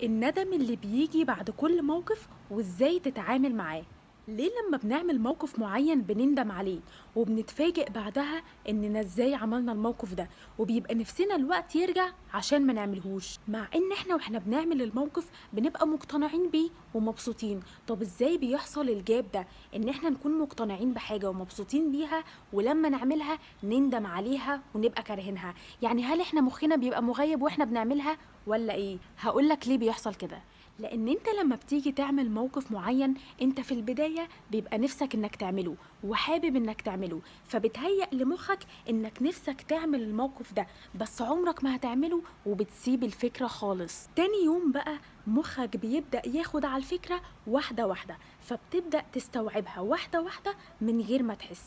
الندم اللي بيجي بعد كل موقف وازاي تتعامل معاه. ليه لما بنعمل موقف معين بنندم عليه وبنتفاجئ بعدها اننا ازاي عملنا الموقف ده، وبيبقى نفسنا الوقت يرجع عشان ما نعملهوش، مع ان احنا واحنا بنعمل الموقف بنبقى مقتنعين بيه ومبسوطين. طب ازاي بيحصل الجاب ده، ان احنا نكون مقتنعين بحاجة ومبسوطين بيها ولما نعملها نندم عليها ونبقى كارهينها؟ يعني هل احنا مخنا بيبقى مغيب واحنا بنعملها ولا ايه؟ هقولك ليه بيحصل كده. لان انت لما بتيجي تعمل موقف معين، انت في البداية بيبقى نفسك انك تعمله وحابب انك تعمله، فبتهيأ لمخك انك نفسك تعمل الموقف ده، بس عمرك ما هتعمله وبتسيب الفكرة خالص. تاني يوم بقى مخك بيبدأ ياخد على الفكرة واحدة واحدة، فبتبدأ تستوعبها واحدة واحدة من غير ما تحس.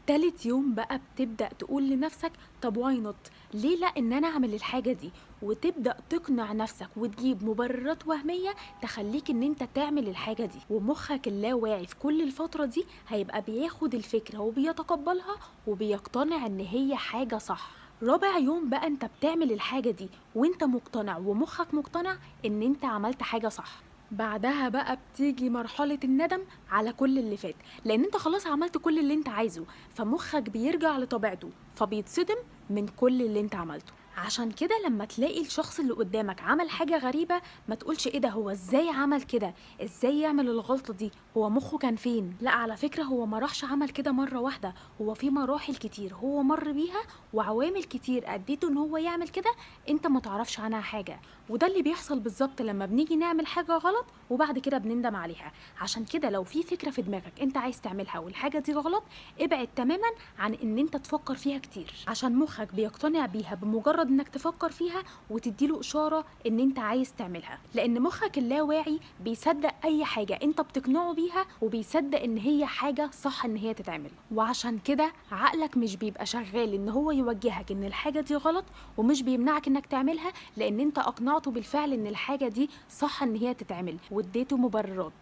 تالت يوم بقى بتبدأ تقول لنفسك طب واي نوت، ليه لا ان انا اعمل الحاجة دي، وتبدأ تقنع نفسك وتجيب مبررات وهمية تخليك ان انت تعمل الحاجة دي. ومخك اللاواعي في كل الفترة دي هيبقى بياخد الفكرة وبيتقبلها وبيقتنع ان هي حاجة صح. رابع يوم بقى انت بتعمل الحاجة دي وانت مقتنع ومخك مقتنع ان انت عملت حاجة صح. بعدها بقى بتيجي مرحلة الندم على كل اللي فات، لان انت خلاص عملت كل اللي انت عايزه، فمخك بيرجع لطبيعته فبيتصدم من كل اللي انت عملته. عشان كده لما تلاقي الشخص اللي قدامك عمل حاجة غريبة ما تقولش ايه ده، هو ازاي عمل كده، ازاي يعمل الغلطة دي، هو مخه كان فين؟ لا، على فكرة هو ما راحش عمل كده مرة واحدة، هو في مراحل كتير هو مر بيها وعوامل كتير اديته ان هو يعمل كده، انت ما تعرفش عنها حاجة. وده اللي بيحصل بالظبط لما بنيجي نعمل حاجة غلط وبعد كده بنندم عليها. عشان كده لو في فكرة في دماغك انت عايز تعملها والحاجة دي غلط، ابعد تماما عن ان انت تفكر فيها كتير، عشان مخك بيقتنع بيها بمجرد انك تفكر فيها وتديله اشارة ان انت عايز تعملها. لان مخك اللاواعي بيصدق اي حاجة انت بتقنعه بيها وبيصدق ان هي حاجة صح ان هي تتعمل. وعشان كده عقلك مش بيبقى شغال ان هو يوجهك ان الحاجة دي غلط ومش بيمنعك انك تعملها، لان انت اقنعته بالفعل ان الحاجة دي صح ان هي تتعمل واديته مبررات.